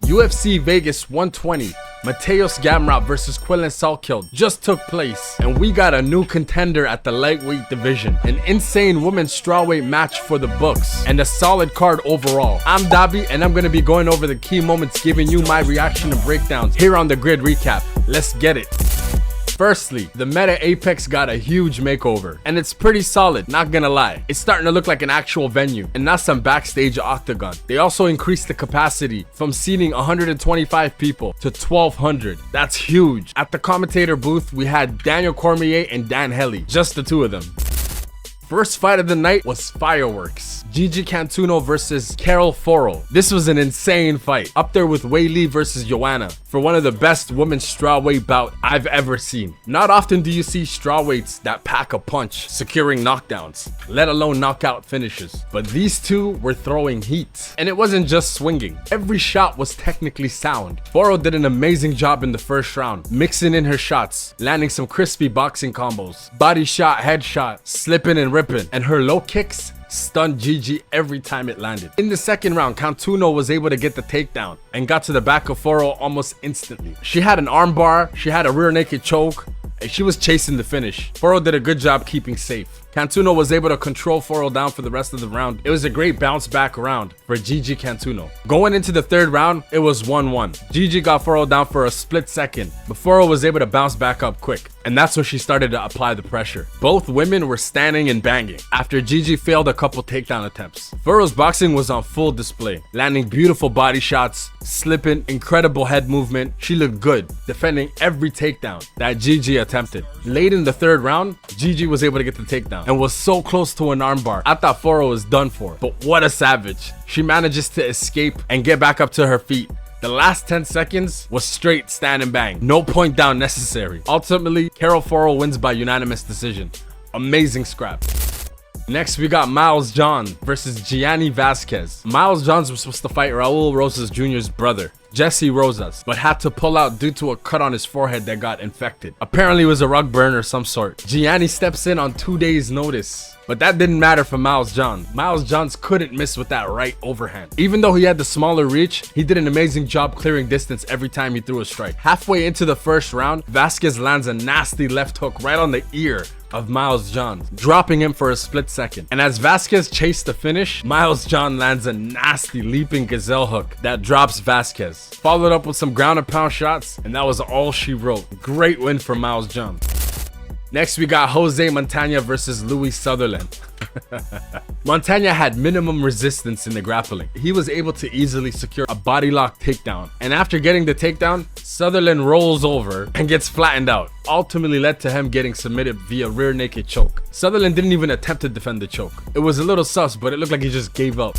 UFC Vegas 120, Mateusz Gamrot versus QUILLAN Salkilld just took place, and we got a new contender at the lightweight division. An insane women's strawweight match for the books, and a solid card overall. I'm Dhabi, and I'm gonna be going over the key moments, giving you my reaction and breakdowns here on the Grid Recap. Let's get it. Firstly, the Meta Apex got a huge makeover, and it's pretty solid, not gonna lie. It's starting to look like an actual venue, and not some backstage octagon. They also increased the capacity from seating 125 people to 1,200. That's huge. At the commentator booth, we had Daniel Cormier and Dan Hellie, just the two of them. First fight of the night was fireworks. GIGI CANUTO versus FORO. This was an insane fight, up there with Wei Li versus Joanna for one of the best women's strawweight bout I've ever seen. Not often do you see strawweights that pack a punch, securing knockdowns, let alone knockout finishes. But these two were throwing heat, and it wasn't just swinging. Every shot was technically sound. FORO did an amazing job in the first round, mixing in her shots, landing some crispy boxing combos, body shot, headshot, slipping and ripping, and her low kicks stunned GIGI every time it landed. In the second round, CANUTO was able to get the takedown and got to the back of FORO almost instantly. She had an armbar, she had a rear naked choke, and she was chasing the finish. FORO did a good job keeping safe. CANUTO was able to control FORO down for the rest of the round. It was a great bounce back round for GIGI CANUTO. Going into the third round, it was 1-1. GIGI got FORO down for a split second, but FORO was able to bounce back up quick, and that's when she started to apply the pressure. Both women were standing and banging after GIGI failed a couple takedown attempts. FORO's boxing was on full display, landing beautiful body shots, slipping, incredible head movement. She looked good, defending every takedown that GIGI attempted. Late in the third round, GIGI was able to get the takedown and was so close to an armbar. I thought FORO was done for, but what a savage. She manages to escape and get back up to her feet. The last 10 seconds was straight stand and bang. No point down necessary. Ultimately, FORO wins by unanimous decision. Amazing scrap. Next, we got Miles John versus Gianni Vasquez. Miles Johns was supposed to fight Raul Rosas Jr.'s brother, Jesse Rosas, but had to pull out due to a cut on his forehead that got infected. Apparently it was a rug burn or some sort. Gianni steps in on 2 days notice, but that didn't matter for Miles John. Miles Johns couldn't miss with that right overhand. Even though he had the smaller reach, he did an amazing job clearing distance every time he threw a strike. Halfway into the first round, Vasquez lands a nasty left hook right on the ear of Miles John, dropping him for a split second. And as Vasquez chased the finish, Miles John lands a nasty leaping gazelle hook that drops Vasquez. Followed up with some ground and pound shots, and that was all she wrote. Great win for Miles John. Next, we got Jose Montaña versus Louis Sutherland. Montaña had minimum resistance in the grappling. He was able to easily secure a body lock takedown, and after getting the takedown, Sutherland rolls over and gets flattened out, ultimately led to him getting submitted via rear naked choke. Sutherland didn't even attempt to defend the choke. It was a little sus, but it looked like he just gave up.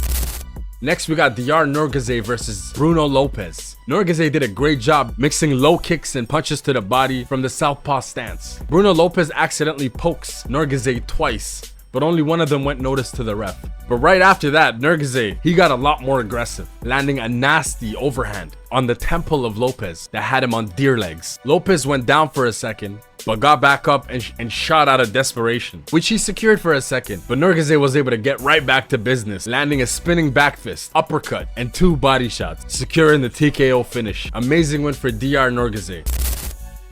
Next, we got DIYAR NURGAZHAY versus Bruno Lopez. NURGAZHAY did a great job mixing low kicks and punches to the body from the southpaw stance. Bruno Lopez accidentally pokes NURGAZHAY twice, but only one of them went notice to the ref. But right after that, NURGAZHAY, he got a lot more aggressive, landing a nasty overhand on the temple of Lopez that had him on deer legs. Lopez went down for a second, but got back up and shot out of desperation, which he secured for a second. But NURGAZHAY was able to get right back to business, landing a spinning back fist, uppercut, and 2 body shots, securing the TKO finish. Amazing win for DIYAR NURGAZHAY.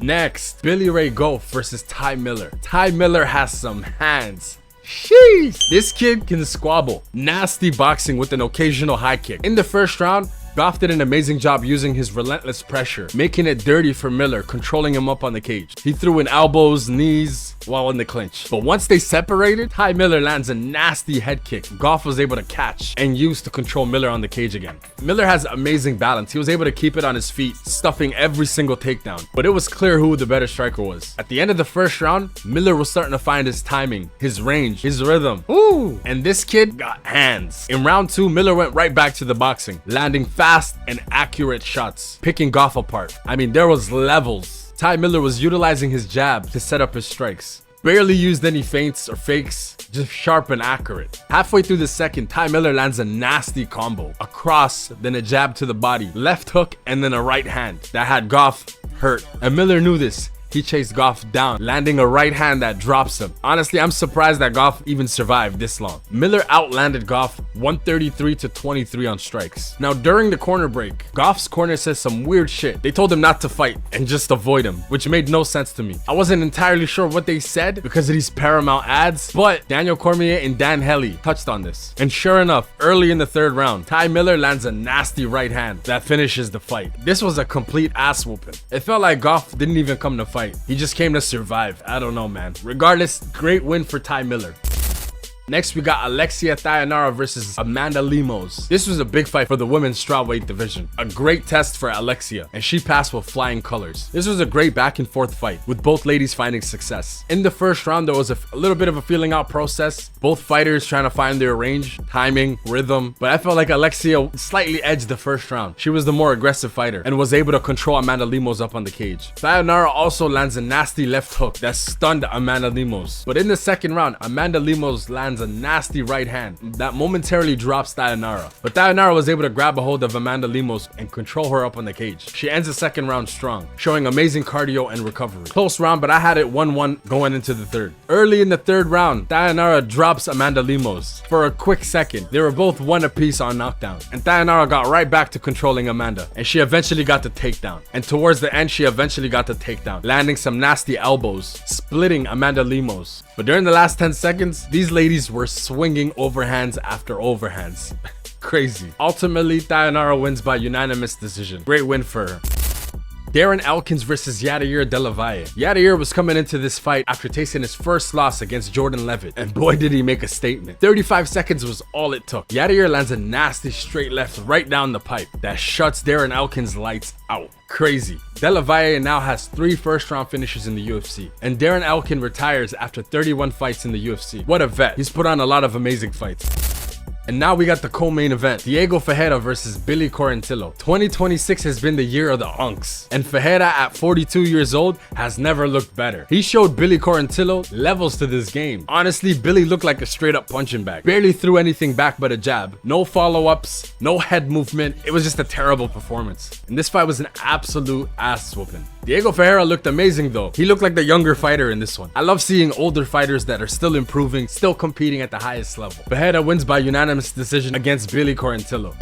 Next, Billy Ray Goff versus Ty Miller. Ty Miller has some hands. Sheesh! This kid can squabble. Nasty boxing with an occasional high kick. In the first round, Goff did an amazing job using his relentless pressure, making it dirty for Miller, controlling him up on the cage. He threw in elbows, knees, while in the clinch. But once they separated, Ty Miller lands a nasty head kick Goff was able to catch and use to control Miller on the cage again. Miller has amazing balance. He was able to keep it on his feet, stuffing every single takedown. But it was clear who the better striker was. At the end of the first round, Miller was starting to find his timing, his range, his rhythm. Ooh! And this kid got hands. In round 2, Miller went right back to the boxing, landing fast and accurate shots, picking Goff apart. I mean, there was levels. Ty Miller was utilizing his jab to set up his strikes. Barely used any feints or fakes, just sharp and accurate. Halfway through the second, Ty Miller lands a nasty combo. A cross, then a jab to the body, left hook, and then a right hand that had Goff hurt. And Miller knew this. he chased Goff down, landing a right hand that drops him. Honestly, I'm surprised that Goff even survived this long. Miller outlanded Goff 133-23 on strikes. Now, during the corner break, Goff's corner says some weird shit. They told him not to fight and just avoid him, which made no sense to me. I wasn't entirely sure what they said because of these Paramount ads, but Daniel Cormier and Dan Hellie touched on this. And sure enough, early in the third round, Ty Miller lands a nasty right hand that finishes the fight. This was a complete ass whooping. It felt like Goff didn't even come to fight. He just came to survive. I don't know, man. Regardless, great win for Ty Miller. Next, we got Alexia THIANARA versus Amanda Lemos. This was a big fight for the women's strawweight division. A great test for Alexia, and she passed with flying colors. This was a great back and forth fight, with both ladies finding success. In the first round, there was a little bit of a feeling out process. Both fighters trying to find their range, timing, rhythm, but I felt like Alexia slightly edged the first round. She was the more aggressive fighter and was able to control Amanda Lemos up on the cage. THIANARA also lands a nasty left hook that stunned Amanda Lemos. But in the second round, Amanda Lemos lands a nasty right hand that momentarily drops THIANARA. But THIANARA was able to grab a hold of Amanda Lemos and control her up on the cage. She ends the second round strong, showing amazing cardio and recovery. Close round, but I had it 1-1 going into the third. Early in the third round, THIANARA drops Amanda Lemos. For a quick second, they were both one apiece on knockdown, and THIANARA got right back to controlling Amanda, and she eventually got the takedown. And towards the end, she eventually got the takedown, landing some nasty elbows, splitting Amanda Lemos. But during the last 10 seconds, these ladies were swinging overhands after overhands. Crazy. Ultimately, THIANARA wins by unanimous decision. Great win for her. Darren Elkins versus Yair Delahaye. Yair was coming into this fight after tasting his first loss against Jordan Levitt, and boy did he make a statement. 35 seconds was all it took. Yair lands a nasty straight left right down the pipe that shuts Darren Elkins' lights out. Crazy. Delahaye now has 3 first-round finishes in the UFC, and Darren Elkins retires after 31 fights in the UFC. What a vet. He's put on a lot of amazing fights. And now we got the co-main event, Diego Ferreira versus Billy Quarantillo. 2026 has been the year of the unks, and Ferreira at 42 years old has never looked better. He showed Billy Quarantillo levels to this game. Honestly, Billy looked like a straight up punching bag. Barely threw anything back but a jab. No follow-ups, no head movement. It was just a terrible performance. And this fight was an absolute ass whooping. Diego Ferreira looked amazing though. He looked like the younger fighter in this one. I love seeing older fighters that are still improving, still competing at the highest level. Ferreira wins by unanimous decision against Billy Quarantillo.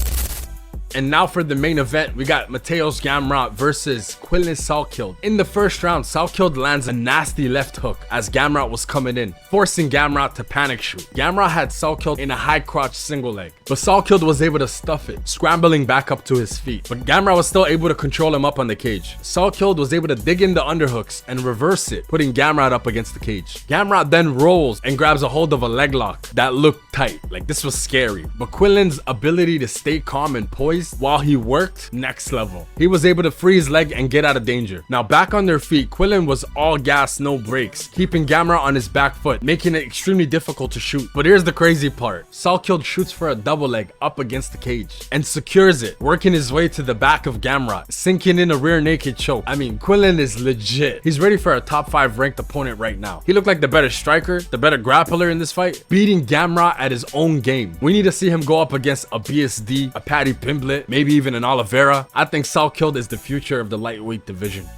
And now for the main event, we got Mateusz Gamrot versus QUILLAN Salkilld. In the first round, Salkilld lands a nasty left hook as Gamrot was coming in, forcing Gamrot to panic shoot. Gamrot had Salkilld in a high crotch single leg, but Salkilld was able to stuff it, scrambling back up to his feet. But Gamrot was still able to control him up on the cage. Salkilld was able to dig in the underhooks and reverse it, putting Gamrot up against the cage. Gamrot then rolls and grabs a hold of a leg lock that looked tight. Like, this was scary. But QUILLAN's ability to stay calm and poised while he worked, next level. He was able to free his leg and get out of danger. Now back on their feet, QUILLAN was all gas, no brakes, keeping Gamrot on his back foot, making it extremely difficult to shoot. But here's the crazy part. Salkilld shoots for a double leg up against the cage and secures it, working his way to the back of Gamrot, sinking in a rear naked choke. I mean, QUILLAN is legit. He's ready for a top 5 ranked opponent right now. He looked like the better striker, the better grappler in this fight, beating Gamrot at his own game. We need to see him go up against a BSD, a Paddy Pimblett, maybe even an Oliveira. I think Salkilld is the future of the lightweight division.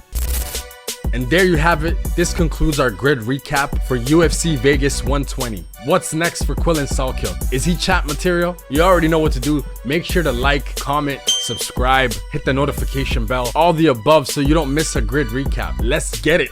And there you have it. This concludes our grid recap for UFC Vegas 120. What's next for QUILLAN Salkilld? Is he champ material? You already know what to do. Make sure to like, comment, subscribe, hit the notification bell, all the above so you don't miss a grid recap. Let's get it.